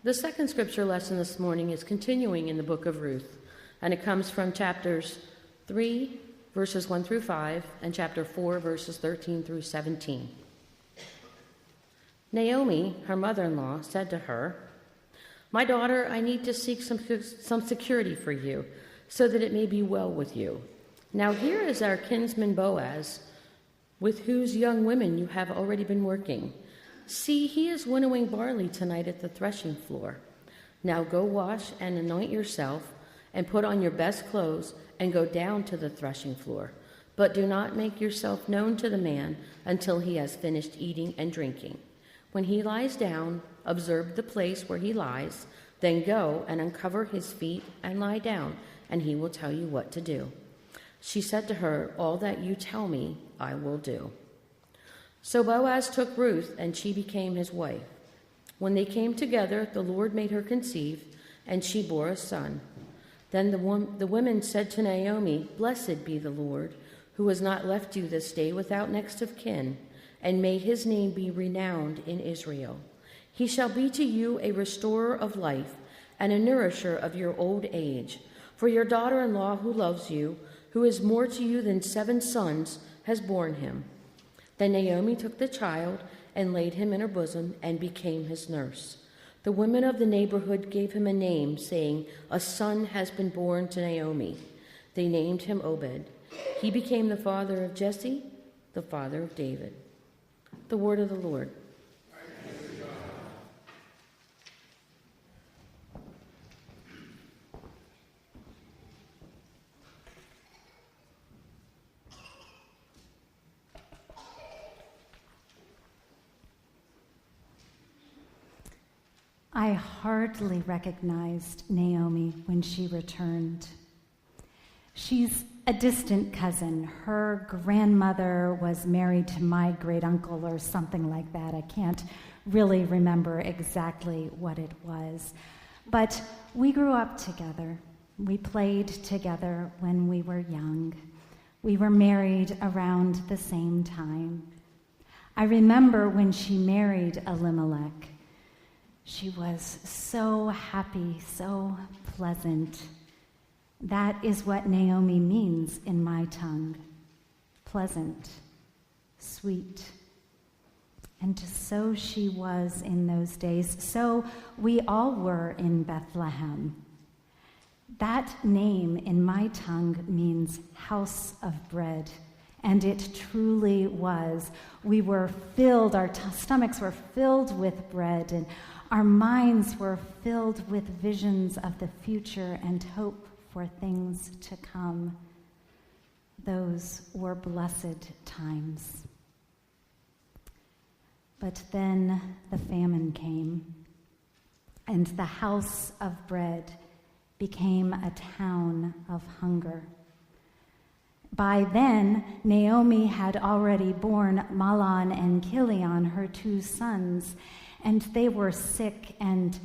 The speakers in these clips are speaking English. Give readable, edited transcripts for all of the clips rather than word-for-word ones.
The second scripture lesson this morning is continuing in the book of Ruth, and it comes from chapters 3, verses 1 through 5, and chapter 4, verses 13 through 17. Naomi, her mother-in-law, said to her, "My daughter, I need to seek some security for you, so that it may be well with you. Now here is our kinsman Boaz, with whose young women you have already been working. See, he is winnowing barley tonight at the threshing floor. Now go wash and anoint yourself, and put on your best clothes, and go down to the threshing floor. But do not make yourself known to the man until he has finished eating and drinking. When he lies down, observe the place where he lies, then go and uncover his feet and lie down, and he will tell you what to do." She said to her, "All that you tell me, I will do." So Boaz took Ruth, and she became his wife. When they came together, the Lord made her conceive, and she bore a son. Then the women said to Naomi, "Blessed be the Lord, who has not left you this day without next of kin, and may his name be renowned in Israel. He shall be to you a restorer of life and a nourisher of your old age. For your daughter-in-law who loves you, who is more to you than 7 sons, has borne him." Then Naomi took the child and laid him in her bosom and became his nurse. The women of the neighborhood gave him a name, saying, "A son has been born to Naomi." They named him Obed. He became the father of Jesse, the father of David. The word of the Lord. I hardly recognized Naomi when she returned. She's a distant cousin. Her grandmother was married to my great uncle or something like that. I can't really remember exactly what it was. But we grew up together. We played together when we were young. We were married around the same time. I remember when she married Elimelech. She was so happy, so pleasant. That is what Naomi means in my tongue. Pleasant, sweet. And so she was in those days. So we all were in Bethlehem. That name in my tongue means house of bread. And it truly was. We were filled, our stomachs were filled with bread, and our minds were filled with visions of the future and hope for things to come. Those were blessed times. But then the famine came, and the house of bread became a town of hunger. By then, Naomi had already borne Mahlon and Chilion, her 2 sons, and they were sick and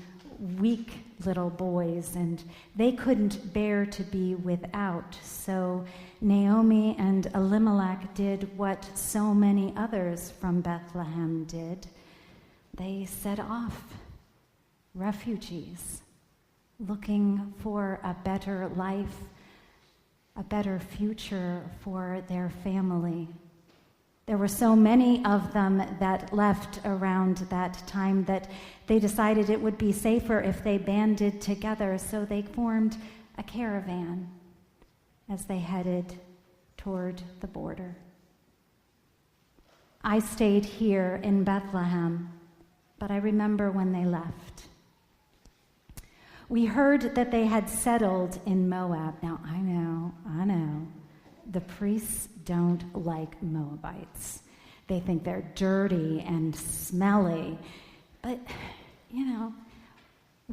weak little boys, and they couldn't bear to be without. So Naomi and Elimelech did what so many others from Bethlehem did. They set off, refugees, looking for a better life, a better future for their family. There were so many of them that left around that time that they decided it would be safer if they banded together, so they formed a caravan as they headed toward the border. I stayed here in Bethlehem, but I remember when they left. We heard that they had settled in Moab. Now, I know, the priests don't like Moabites. They think they're dirty and smelly. But,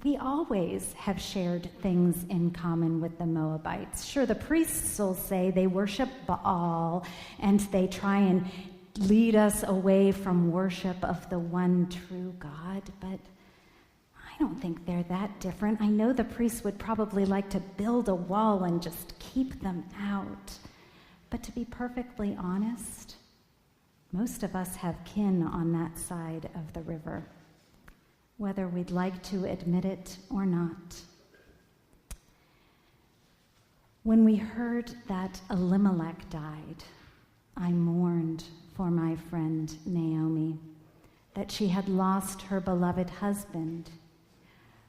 we always have shared things in common with the Moabites. Sure, the priests will say they worship Baal, and they try and lead us away from worship of the one true God, but I don't think they're that different. I know the priests would probably like to build a wall and just keep them out. But to be perfectly honest, most of us have kin on that side of the river. whether we'd like to admit it or not. When we heard that Elimelech died, I mourned for my friend Naomi, that she had lost her beloved husband.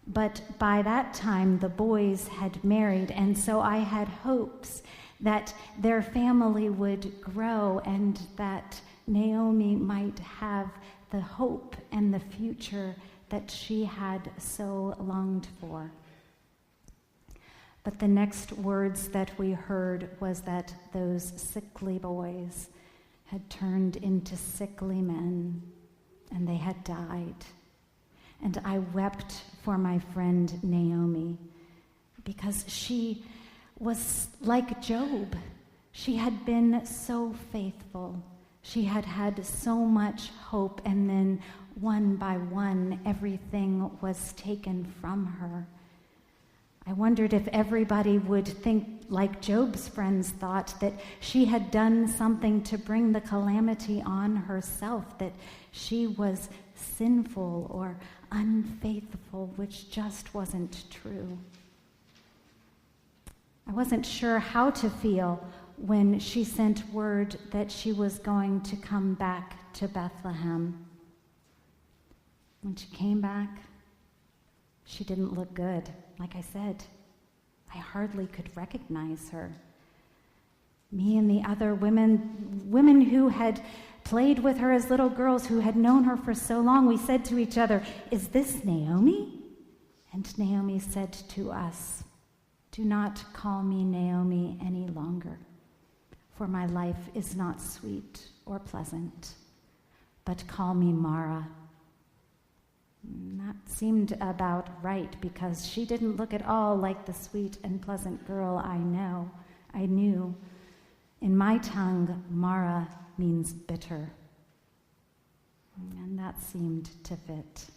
But by that time, the boys had married, and so I had hopes that their family would grow and that Naomi might have the hope and the future that she had so longed for. But the next words that we heard was that those sickly boys had turned into sickly men, and they had died. And I wept for my friend Naomi, because she was like Job. She had been so faithful. She had had so much hope, and then one by one, everything was taken from her. I wondered if everybody would think like Job's friends thought, that she had done something to bring the calamity on herself, that she was sinful or unfaithful, which just wasn't true. I wasn't sure how to feel when she sent word that she was going to come back to Bethlehem. When she came back, she didn't look good. Like I said, I hardly could recognize her. Me and the other women who had played with her as little girls, who had known her for so long, we said to each other, "Is this Naomi?" And Naomi said to us, "Do not call me Naomi any longer, for my life is not sweet or pleasant, but call me Mara." That seemed about right, because she didn't look at all like the sweet and pleasant girl I knew. In my tongue, Mara means bitter, and that seemed to fit.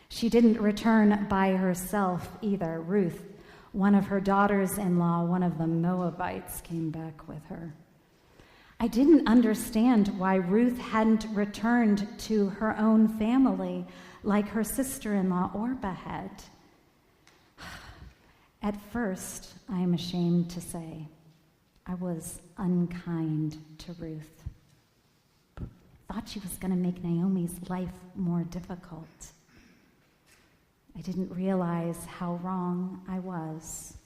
She didn't return by herself either. Ruth, one of her daughters-in-law, one of the Moabites, came back with her. I didn't understand why Ruth hadn't returned to her own family like her sister-in-law Orpah had. At first, I am ashamed to say, I was unkind to Ruth. Thought she was going to make Naomi's life more difficult. I didn't realize how wrong I was.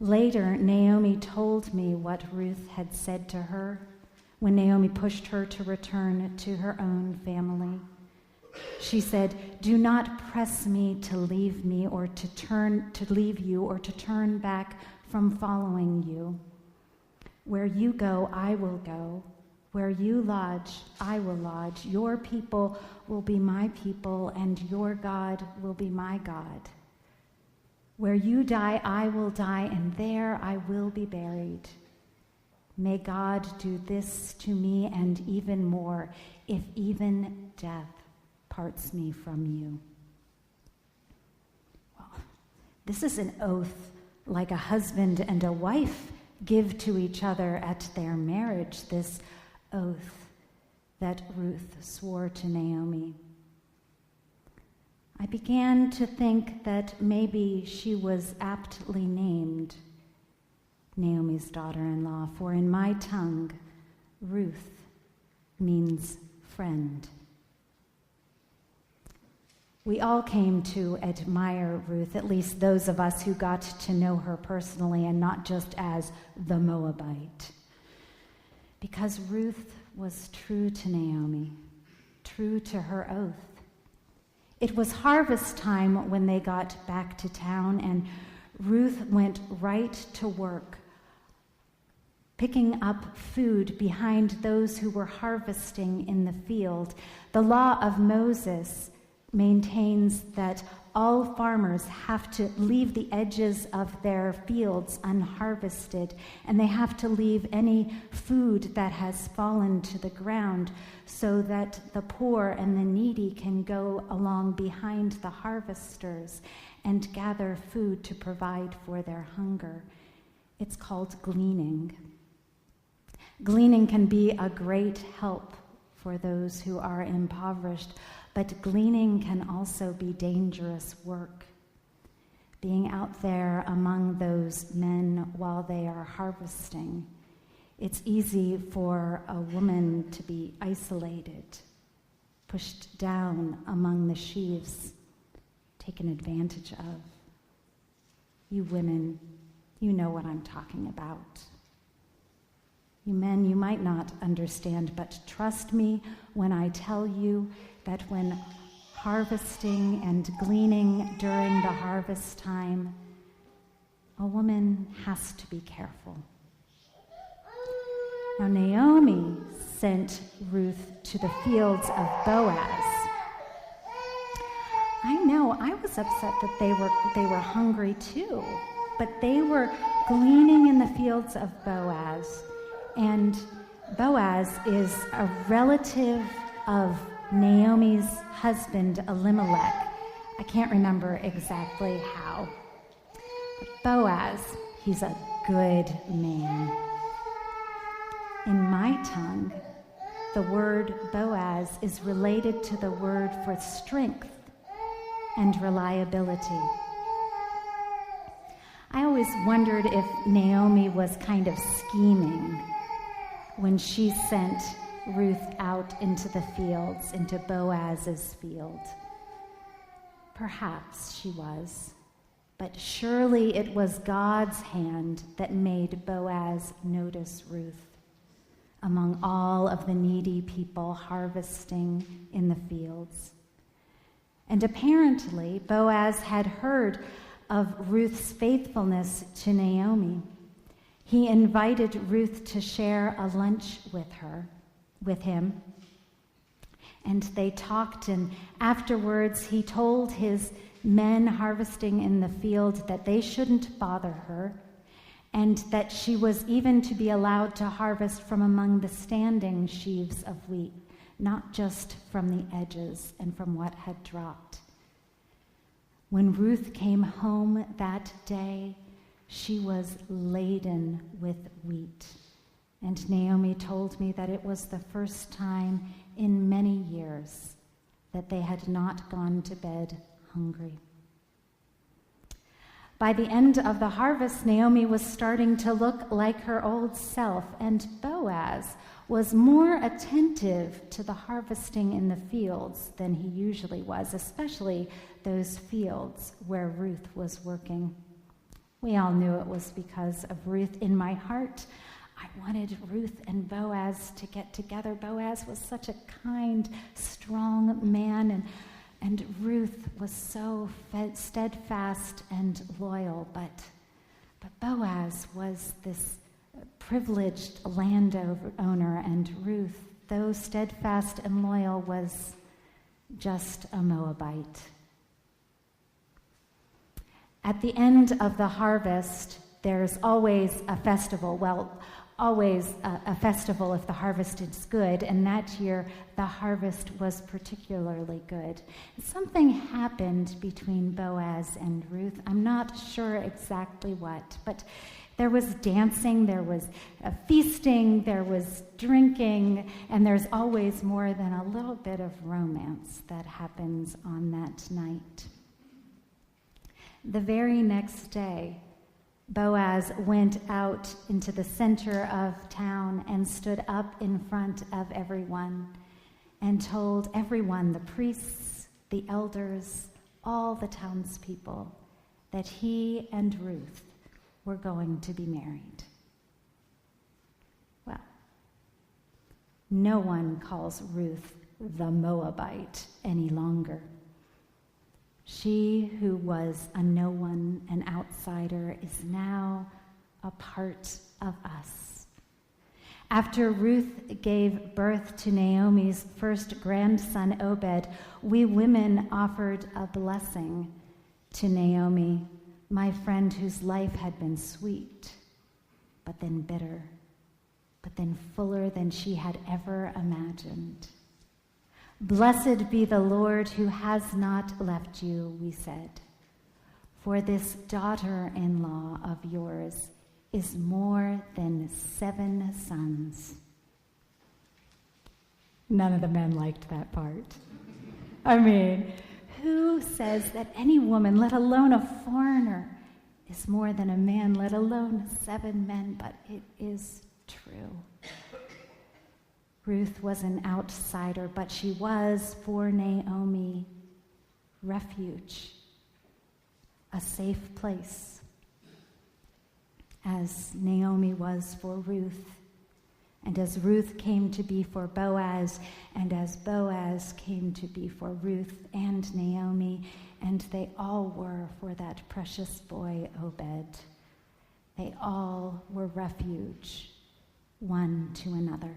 Later, Naomi told me what Ruth had said to her when Naomi pushed her to return to her own family. She said, "Do not press me to leave you or to turn back from following you. Where you go, I will go. Where you lodge, I will lodge. Your people will be my people, and your God will be my God. Where you die, I will die, and there I will be buried. May God do this to me and even more, if even death parts me from you." Well, this is an oath like a husband and a wife give to each other at their marriage, this oath that Ruth swore to Naomi. I began to think that maybe she was aptly named Naomi's daughter-in-law, for in my tongue, Ruth means friend. We all came to admire Ruth, at least those of us who got to know her personally and not just as the Moabite, because Ruth was true to Naomi, true to her oath. It was harvest time when they got back to town, and Ruth went right to work, picking up food behind those who were harvesting in the field. The law of Moses maintains that all farmers have to leave the edges of their fields unharvested, and they have to leave any food that has fallen to the ground so that the poor and the needy can go along behind the harvesters and gather food to provide for their hunger. It's called gleaning. Gleaning can be a great help for those who are impoverished, but gleaning can also be dangerous work. Being out there among those men while they are harvesting, it's easy for a woman to be isolated, pushed down among the sheaves, taken advantage of. You women, you know what I'm talking about. You men, you might not understand, but trust me when I tell you that when harvesting and gleaning during the harvest time, a woman has to be careful. Now Naomi sent Ruth to the fields of Boaz. I know, I was upset that they were hungry too, but they were gleaning in the fields of Boaz. And Boaz is a relative of Naomi's husband, Elimelech. I can't remember exactly how. But Boaz, he's a good man. In my tongue, the word Boaz is related to the word for strength and reliability. I always wondered if Naomi was kind of scheming when she sent Ruth out into the fields, into Boaz's field. Perhaps she was, but surely it was God's hand that made Boaz notice Ruth among all of the needy people harvesting in the fields. And apparently, Boaz had heard of Ruth's faithfulness to Naomi. He invited Ruth to share a lunch with him. And they talked, and afterwards he told his men harvesting in the field that they shouldn't bother her, and that she was even to be allowed to harvest from among the standing sheaves of wheat, not just from the edges and from what had dropped. When Ruth came home that day, she was laden with wheat. And Naomi told me that it was the first time in many years that they had not gone to bed hungry. By the end of the harvest, Naomi was starting to look like her old self, and Boaz was more attentive to the harvesting in the fields than he usually was, especially those fields where Ruth was working. We all knew it was because of Ruth. In my heart, I wanted Ruth and Boaz to get together. Boaz was such a kind, strong man, and Ruth was so steadfast and loyal, but Boaz was this privileged landowner, and Ruth, though steadfast and loyal, was just a Moabite. At the end of the harvest, there's always a festival. Well, always a festival if the harvest is good, and that year the harvest was particularly good. Something happened between Boaz and Ruth. I'm not sure exactly what, but there was dancing, there was feasting, there was drinking, and there's always more than a little bit of romance that happens on that night. The very next day, Boaz went out into the center of town and stood up in front of everyone and told everyone, the priests, the elders, all the townspeople, that he and Ruth were going to be married. Well, no one calls Ruth the Moabite any longer. She who was a no one, an outsider, is now a part of us. After Ruth gave birth to Naomi's first grandson, Obed, we women offered a blessing to Naomi, my friend whose life had been sweet, but then bitter, but then fuller than she had ever imagined. Blessed be the Lord who has not left you, we said, for this daughter-in-law of yours is more than 7 sons. None of the men liked that part. I mean, who says that any woman, let alone a foreigner, is more than a man, let alone 7 men? But it is true. Ruth was an outsider, but she was, for Naomi, refuge, a safe place, as Naomi was for Ruth, and as Ruth came to be for Boaz, and as Boaz came to be for Ruth and Naomi, and they all were for that precious boy Obed. They all were refuge, one to another.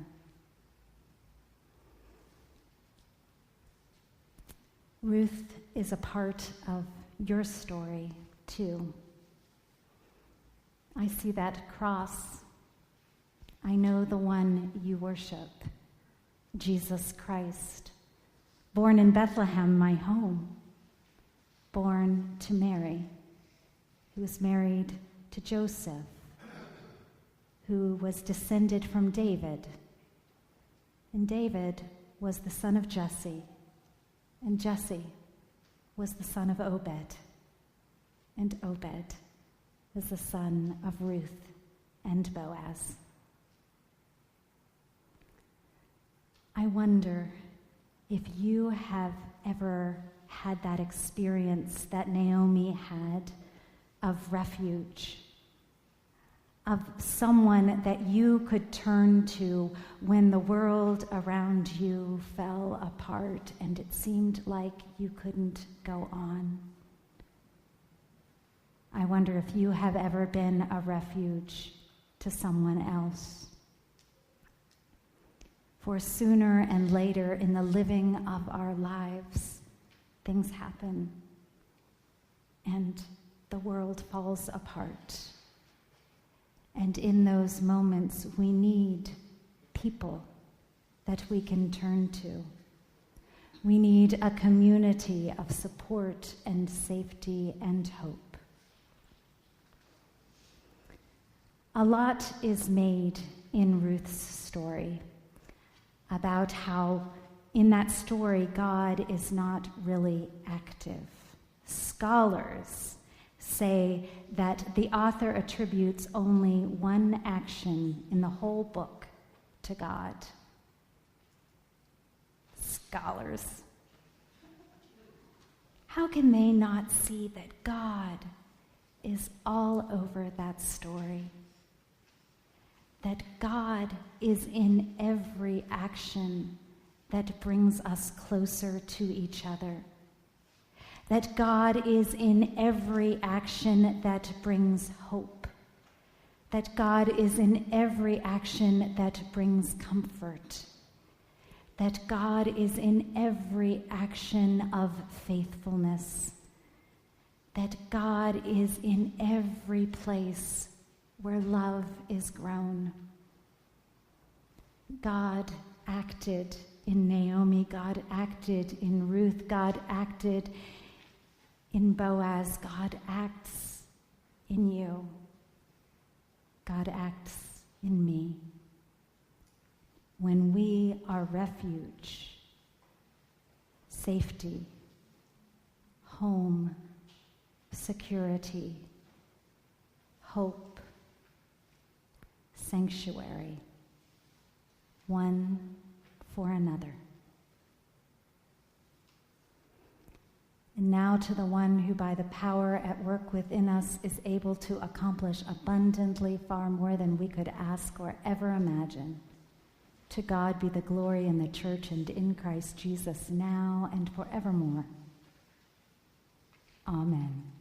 Ruth is a part of your story, too. I see that cross. I know the one you worship, Jesus Christ, born in Bethlehem, my home, born to Mary, who was married to Joseph, who was descended from David, and David was the son of Jesse, and Jesse was the son of Obed, and Obed was the son of Ruth and Boaz. I wonder if you have ever had that experience that Naomi had of refuge, of someone that you could turn to when the world around you fell apart and it seemed like you couldn't go on. I wonder if you have ever been a refuge to someone else. For sooner and later in the living of our lives, things happen and the world falls apart. And in those moments, we need people that we can turn to. We need a community of support and safety and hope. A lot is made in Ruth's story about how in that story God is not really active. Scholars say that the author attributes only one action in the whole book to God. Scholars. How can they not see that God is all over that story? That God is in every action that brings us closer to each other. That God is in every action that brings hope. That God is in every action that brings comfort. That God is in every action of faithfulness. That God is in every place where love is grown. God acted in Naomi. God acted in Ruth. God acted in Boaz. God acts in you. God acts in me. When we are refuge, safety, home, security, hope, sanctuary, one for another. And now to the one who by the power at work within us is able to accomplish abundantly far more than we could ask or ever imagine. To God be the glory in the church and in Christ Jesus now and forevermore. Amen.